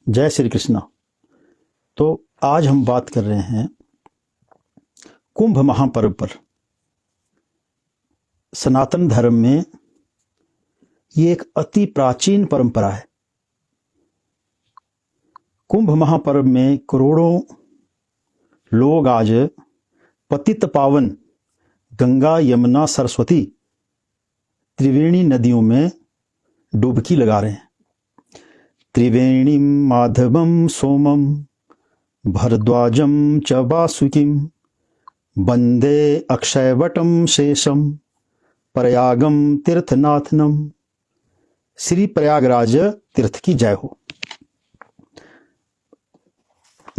जय श्री कृष्णा। तो आज हम बात कर रहे हैं कुंभ महापर्व पर। सनातन धर्म में ये एक अति प्राचीन परंपरा है। कुंभ महापर्व में करोड़ों लोग आज पतित पावन गंगा, यमुना, सरस्वती, त्रिवेणी नदियों में डुबकी लगा रहे हैं। त्रिवेणीं माधवं सोमं भरद्वाजं च वासुकिं वंदे अक्षयवटं शेषं प्रयागं तीर्थनाथनम। श्री प्रयागराज तीर्थ की जय हो।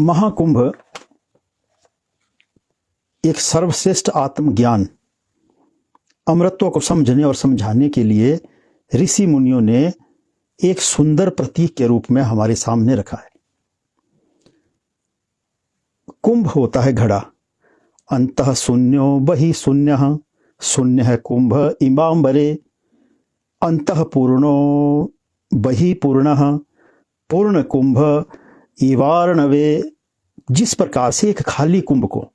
महाकुंभ एक सर्वश्रेष्ठ आत्मज्ञान, अमृतत्व को समझने और समझाने के लिए ऋषि मुनियों ने एक सुंदर प्रतीक के रूप में हमारे सामने रखा है। कुंभ होता है घड़ा, अंतः शून्यो बहि शून्यः, शून्य है कुंभ इमांबरे, अंतः पूर्णो बहि पूर्णः, पूर्ण कुंभ इवार्णवे। जिस प्रकार से एक खाली कुंभ को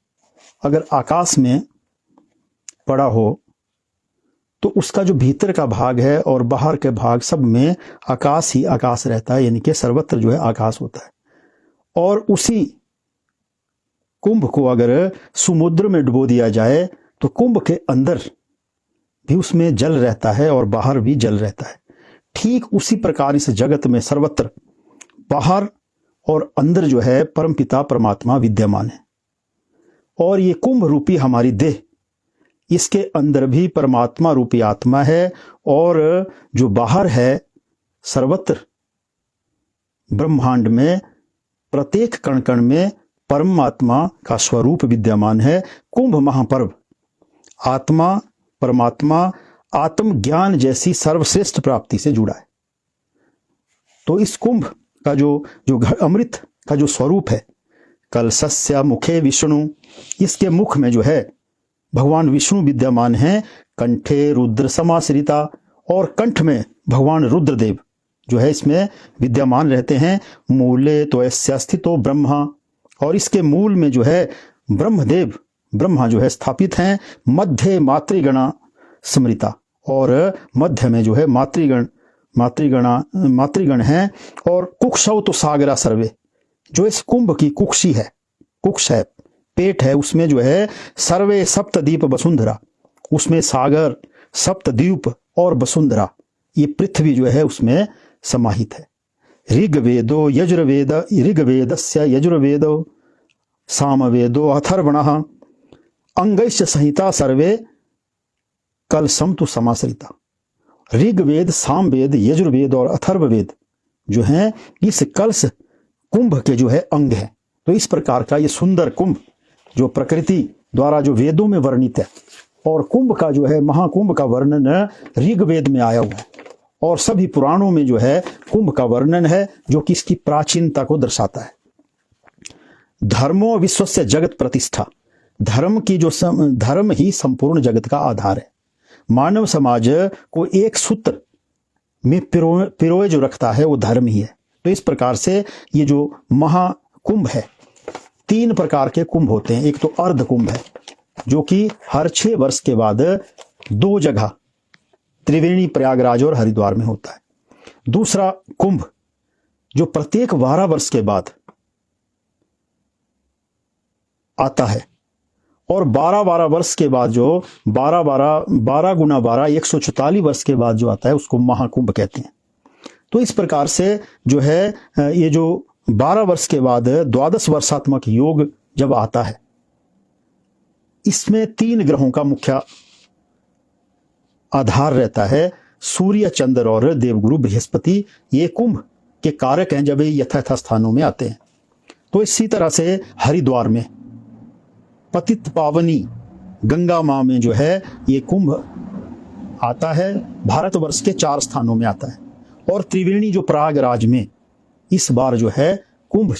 अगर आकाश में पड़ा हो तो उसका जो भीतर का भाग है और बाहर के भाग सब में आकाश ही आकाश रहता है, यानी कि सर्वत्र जो है आकाश होता है। और उसी कुंभ को अगर समुद्र में डुबो दिया जाए तो कुंभ के अंदर भी उसमें जल रहता है और बाहर भी जल रहता है। ठीक उसी प्रकार इस जगत में सर्वत्र बाहर और अंदर जो है परमपिता परमात्मा विद्यमान है। और ये कुंभ रूपी हमारी देह, इसके अंदर भी परमात्मा रूपी आत्मा है, और जो बाहर है सर्वत्र ब्रह्मांड में प्रत्येक कण कण में परमात्मा का स्वरूप विद्यमान है। कुंभ महापर्व आत्मा परमात्मा आत्मज्ञान जैसी सर्वश्रेष्ठ प्राप्ति से जुड़ा है। तो इस कुंभ का जो अमृत का जो स्वरूप है, कलशस्य मुखे विष्णु, इसके मुख में जो है भगवान विष्णु विद्यमान हैं। कंठे रुद्र समाश्रिता, और कंठ में भगवान रुद्रदेव जो है इसमें विद्यमान रहते हैं। मूले तो यस्य स्थितो ब्रह्मा, और इसके मूल में जो है ब्रह्मदेव ब्रह्मा जो है स्थापित हैं। मध्य मातृगणा स्मृता, और मध्य में जो है मातृगण हैं। और कुक्षौ तो सागरा सर्वे, जो इस कुंभ की कुक्षी है, कुक्ष है, पेट है, उसमें जो है सर्वे सप्तद्वीप वसुंधरा, उसमें सागर सप्तद्वीप और वसुंधरा, ये पृथ्वी जो है उसमें समाहित है। ऋग्वेदो यजुर्वेद, ऋग्वेदस्य यजुर्वेदो सामवेदो अथर्वणः, अंगैश्च संहिता सर्वे कलशं तु समाश्रिता। ऋग्वेद, सामवेद, यजुर्वेद और अथर्ववेद जो हैं इस कलश कुंभ के जो है अंग है। तो इस प्रकार का ये सुंदर कुंभ जो प्रकृति द्वारा जो वेदों में वर्णित है, और कुंभ का जो है महाकुंभ का वर्णन ऋग्वेद में आया हुआ है, और सभी पुराणों में जो है कुंभ का वर्णन है, जो कि इसकी प्राचीनता को दर्शाता है। धर्मो विश्वस्य जगत प्रतिष्ठा, धर्म ही संपूर्ण जगत का आधार है। मानव समाज को एक सूत्र में पिरोए जो रखता है वो धर्म ही है। तो इस प्रकार से ये जो महाकुंभ है, 3 प्रकार के कुंभ होते हैं। एक तो अर्ध कुंभ है, जो कि हर 6 वर्ष के बाद 2 जगह त्रिवेणी, प्रयागराज और हरिद्वार में होता है। दूसरा कुंभ जो प्रत्येक 12 वर्ष के बाद आता है, और 12 वर्ष के बाद जो 12 गुना 12 144 वर्ष के बाद जो आता है उसको महाकुंभ कहते हैं। तो इस प्रकार से जो है ये जो 12 वर्ष के बाद 12 वर्षात्मक योग जब आता है, इसमें 3 ग्रहों का मुख्य आधार रहता है, सूर्य, चंद्र और देवगुरु बृहस्पति। ये कुंभ के कारक हैं जब ये यथायथ स्थानों में आते हैं। तो इसी तरह से हरिद्वार में पतित पावनी गंगा मां में जो है ये कुंभ आता है। भारतवर्ष के 4 स्थानों में आता है। और त्रिवेणी जो प्रयागराज में इस बार जो है कुंभ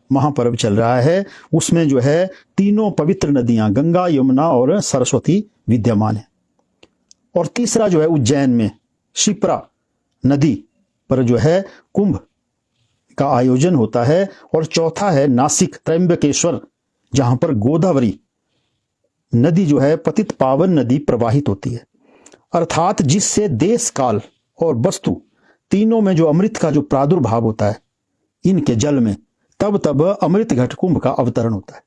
महापर्व चल रहा है, उसमें जो है 3 पवित्र नदियां गंगा, यमुना और सरस्वती विद्यमान है। और तीसरा जो है उज्जैन में शिप्रा नदी पर जो है कुंभ का आयोजन होता है, और चौथा है नासिक त्रयंबकेश्वर, जहां पर गोदावरी नदी जो है पतित पावन नदी प्रवाहित होती है, अर्थात जिससे देश काल और वस्तु तीनों में जो अमृत का जो प्रादुर्भाव होता है इनके जल में, तब तब अमृत घट कुंभ का अवतरण होता है।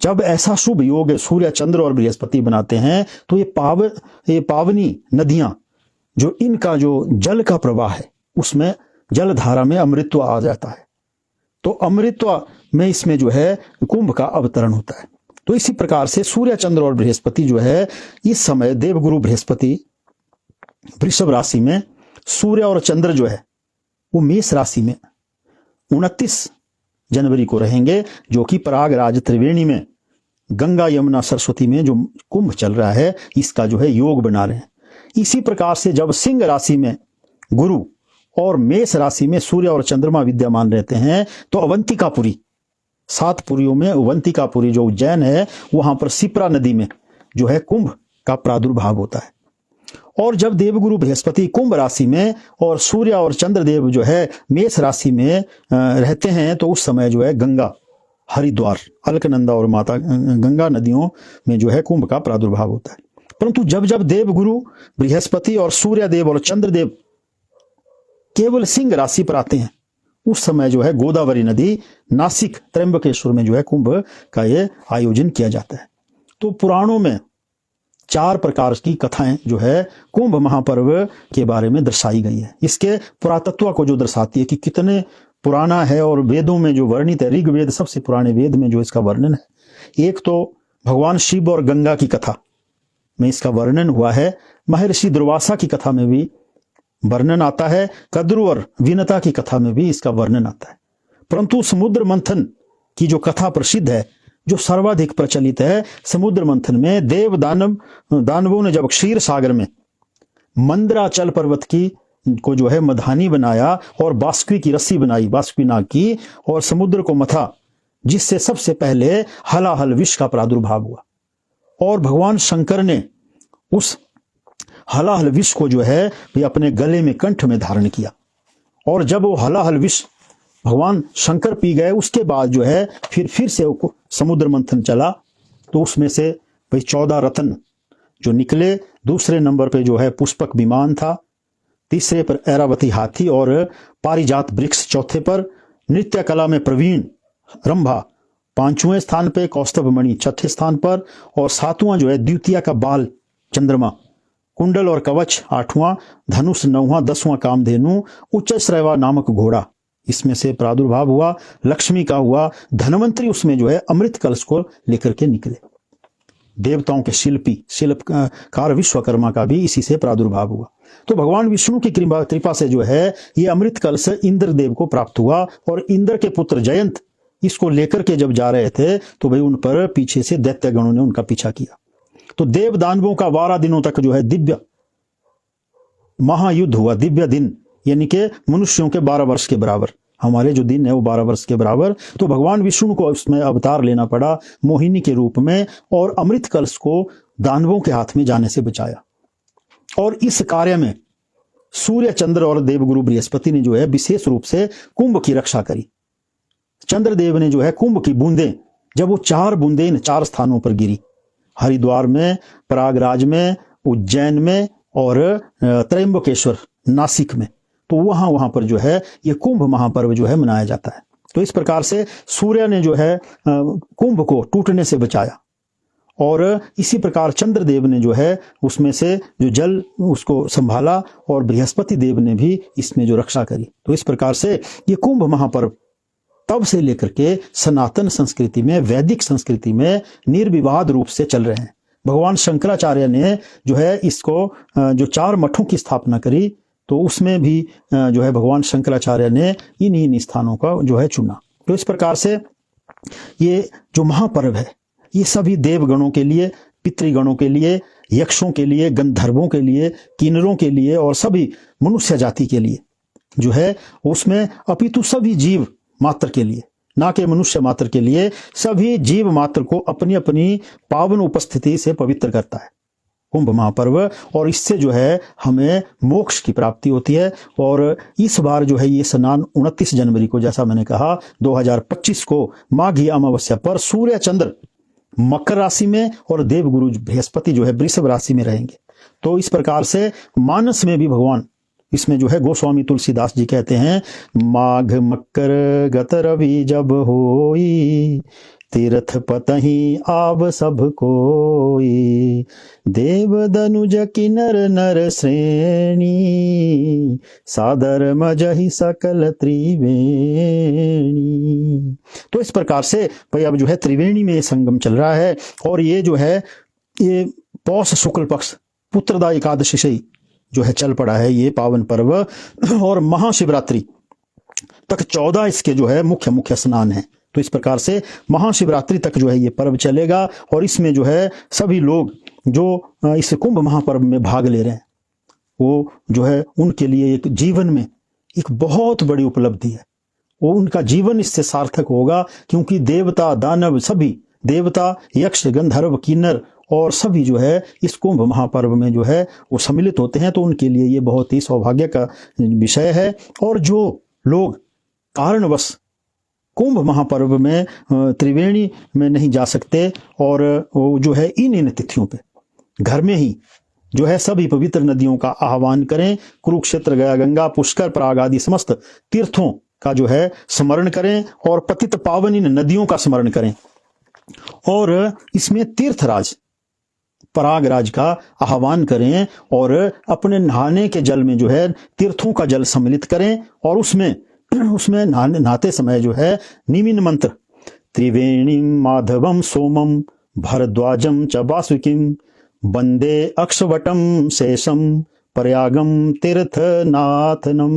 जब ऐसा शुभ योग सूर्य चंद्र और बृहस्पति बनाते हैं तो ये पावनी नदियां जो इनका जो जल का प्रवाह है उसमें जलधारा में अमृतत्व आ जाता है, तो अमृतत्व में इसमें जो है कुंभ का अवतरण होता है। तो इसी प्रकार से सूर्य चंद्र और बृहस्पति जो है इस समय देवगुरु बृहस्पति वृषभ राशि में, सूर्य और चंद्र जो है वो मेष राशि में 29 जनवरी को रहेंगे, जो कि प्रयागराज त्रिवेणी में गंगा यमुना सरस्वती में जो कुंभ चल रहा है इसका जो है योग बना रहे हैं। इसी प्रकार से जब सिंह राशि में गुरु और मेष राशि में सूर्य और चंद्रमा विद्यमान रहते हैं तो अवंतिकापुरी, 7 पुरियों में अवंतिकापुरी जो उज्जैन है वहां पर सिप्रा नदी में जो है कुंभ का प्रादुर्भाव होता है। और जब देवगुरु बृहस्पति कुंभ राशि में और सूर्य और चंद्रदेव जो है मेष राशि में रहते हैं तो उस समय जो है गंगा, हरिद्वार, अलकनंदा और माता गंगा नदियों में जो है कुंभ का प्रादुर्भाव होता है। परंतु जब जब देवगुरु बृहस्पति और सूर्यदेव और चंद्रदेव केवल सिंह राशि पर आते हैं उस समय जो है गोदावरी नदी नासिक त्र्यंबकेश्वर में जो है कुंभ का ये आयोजन किया जाता है। तो पुराणों में 4 प्रकार की कथाएं जो है कुंभ महापर्व के बारे में दर्शाई गई है। इसके पुरातत्व को जो दर्शाती है कि कितने पुराना है, और वेदों में जो वर्णित है, ऋग्वेद सबसे पुराने वेद में जो इसका वर्णन है, एक तो भगवान शिव और गंगा की कथा में इसका वर्णन हुआ है, महर्षि दुर्वासा की कथा में भी वर्णन आता है, कद्रु और विनता की कथा में भी इसका वर्णन आता है। परंतु समुद्र मंथन की जो कथा प्रसिद्ध है, जो सर्वाधिक प्रचलित है, समुद्र मंथन में देव दानवों ने जब क्षीर सागर में मंदराचल पर्वत की को जो है मधानी बनाया और बाष्पी की रस्सी बनाई, बाष्पी नाग की, और समुद्र को मथा, जिससे सबसे पहले हलाहल विष का प्रादुर्भाव हुआ, और भगवान शंकर ने उस हलाहल विष को जो है वे अपने गले में कंठ में धारण किया, और जब वो हलाहल विष भगवान शंकर पी गए उसके बाद जो है फिर से समुद्र मंथन चला, तो उसमें से भाई 14 रत्न जो निकले। दूसरे नंबर पे जो है पुष्पक विमान था, तीसरे पर ऐरावती हाथी और पारिजात वृक्ष चौथे पर, नृत्य कला में प्रवीण रंभा 5वें स्थान पे, कौस्तभ मणि 6ठे स्थान पर, और 7वां जो है द्वितीय का बाल चंद्रमा, कुंडल और कवच 8वां, धनुष 9वां, 10वां कामधेनु, उच्च श्रैवा नामक घोड़ा इसमें से प्रादुर्भाव हुआ। लक्ष्मी का हुआ, धनवंतरी उसमें जो है अमृत कलश को लेकर के निकले। देवताओं के शिल्पकार विश्वकर्मा का भी इसी से प्रादुर्भाव हुआ। तो भगवान विष्णु की कृपा से जो है ये अमृत कलश इंद्रदेव को प्राप्त हुआ, और इंद्र के पुत्र जयंत इसको लेकर के जब जा रहे थे तो भाई उन पर पीछे से दैत्य गणों ने उनका पीछा किया। तो देव दानवों का 12 दिनों तक जो है दिव्य महायुद्ध हुआ। दिव्य दिन यानी कि मनुष्यों के 12 वर्ष के बराबर, हमारे जो दिन है वो 12 वर्ष के बराबर। तो भगवान विष्णु को उसमें अवतार लेना पड़ा मोहिनी के रूप में, और अमृत कलश को दानवों के हाथ में जाने से बचाया। और इस कार्य में सूर्य चंद्र और देवगुरु बृहस्पति ने जो है विशेष रूप से कुंभ की रक्षा करी। चंद्रदेव ने जो है कुंभ की बूंदें, जब वो 4 बूंदें इन 4 स्थानों पर गिरी, हरिद्वार में, प्रयागराज में, उज्जैन में और त्रयंबकेश्वर नासिक में, तो वहां पर जो है ये कुंभ महापर्व जो है मनाया जाता है। तो इस प्रकार से सूर्य ने जो है कुंभ को टूटने से बचाया, और इसी प्रकार चंद्रदेव ने जो है उसमें से जो जल उसको संभाला, और बृहस्पति देव ने भी इसमें जो रक्षा करी। तो इस प्रकार से ये कुंभ महापर्व तब से लेकर के सनातन संस्कृति में, वैदिक संस्कृति में निर्विवाद रूप से चल रहे हैं। भगवान शंकराचार्य ने जो है इसको जो 4 मठों की स्थापना करी, तो उसमें भी जो है भगवान शंकराचार्य ने इन स्थानों का जो है चुना। तो इस प्रकार से ये जो महापर्व है ये सभी देवगणों के लिए, पितृगणों के लिए, यक्षों के लिए, गंधर्वों के लिए, किन्नरों के लिए और सभी मनुष्य जाति के लिए जो है उसमें, अपितु सभी जीव मात्र के लिए, ना कि मनुष्य मात्र के लिए, सभी जीव मात्र को अपनी अपनी पावन उपस्थिति से पवित्र करता है। कुंभ महापर्व, और इससे जो है हमें मोक्ष की प्राप्ति होती है। और इस बार जो है ये स्नान 29 जनवरी को, जैसा मैंने कहा, 2025 को माघी अमावस्या पर सूर्य चंद्र मकर राशि में और देवगुरु बृहस्पति जो है वृषभ राशि में रहेंगे। तो इस प्रकार से मानस में भी भगवान, इसमें जो है गोस्वामी तुलसीदास जी कहते हैं, माघ मकर गत रवि जब होई, तीर्थ पतहि आव सब कोई, देव दनुज किन्नर नर श्रेणी, सादर मजहि सकल त्रिवेणी। तो इस प्रकार से भाई अब जो है त्रिवेणी में ये संगम चल रहा है, और ये जो है ये पौष शुक्ल पक्ष पुत्रदा एकादशी से जो है चल पड़ा है ये पावन पर्व, और महाशिवरात्रि तक 14 इसके जो है मुख्य मुख्य स्नान है। तो इस प्रकार से महाशिवरात्रि तक जो है ये पर्व चलेगा, और इसमें जो है सभी लोग जो इस कुंभ महापर्व में भाग ले रहे हैं वो जो है उनके लिए एक जीवन में एक बहुत बड़ी उपलब्धि है। वो उनका जीवन इससे सार्थक होगा, क्योंकि देवता दानव सभी, देवता यक्ष गंधर्व किन्नर और सभी जो है इस कुंभ महापर्व में जो है वो सम्मिलित होते हैं। तो उनके लिए ये बहुत ही सौभाग्य का विषय है। और जो लोग कारणवश कुंभ महापर्व में त्रिवेणी में नहीं जा सकते, और वो जो है इन तिथियों पे घर में ही जो है सभी पवित्र नदियों का आह्वान करें, कुरुक्षेत्र, गया, गंगा, पुष्कर, प्रयाग आदि समस्त तीर्थों का जो है स्मरण करें, और पतित पावन इन नदियों का स्मरण करें। और इसमें तीर्थराज प्रयागराज का आह्वान करें, और अपने नहाने के जल में जो है तीर्थों का जल सम्मिलित करें, और उसमें नहाते समय जो है निमिन मंत्र, त्रिवेणीम माधवम सोमम भरद्वाजम च वासुकिम वंदे अक्षवटम शेषम प्रयागम तीर्थनाथनम,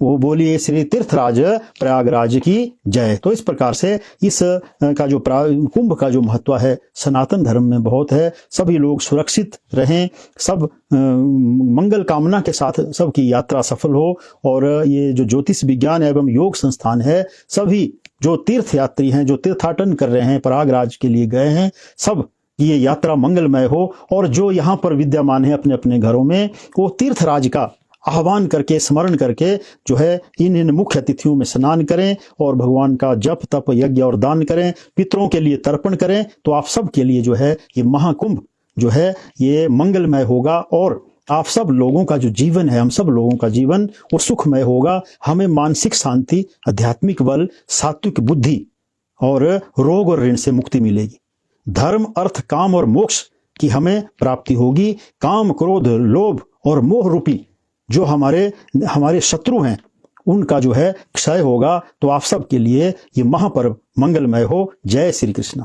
वो बोलिए श्री तीर्थराज प्रयागराज की जय। तो इस प्रकार से इस का जो कुंभ का जो महत्व है सनातन धर्म में बहुत है। सभी लोग सुरक्षित रहें, सब मंगल कामना के साथ सबकी यात्रा सफल हो। और ये जो ज्योतिष विज्ञान एवं योग संस्थान है, सभी जो तीर्थ यात्री हैं, जो तीर्थाटन कर रहे हैं, प्रयागराज के लिए गए हैं, सब ये यात्रा मंगलमय हो। और जो यहाँ पर विद्यमान है अपने अपने घरों में, वो तीर्थराज का आह्वान करके, स्मरण करके जो है इन मुख्य तिथियों में स्नान करें, और भगवान का जप तप यज्ञ और दान करें, पितरों के लिए तर्पण करें। तो आप सब के लिए जो है ये महाकुंभ जो है ये मंगलमय होगा, और आप सब लोगों का जो जीवन है, हम सब लोगों का जीवन वो सुखमय होगा। हमें मानसिक शांति, आध्यात्मिक बल, सात्विक बुद्धि और रोग और ऋण से मुक्ति मिलेगी। धर्म, अर्थ, काम और मोक्ष की हमें प्राप्ति होगी। काम, क्रोध, लोभ और मोह रूपी जो हमारे शत्रु हैं, उनका जो है क्षय होगा। तो आप सब के लिए ये महापर्व मंगलमय हो। जय श्री कृष्ण।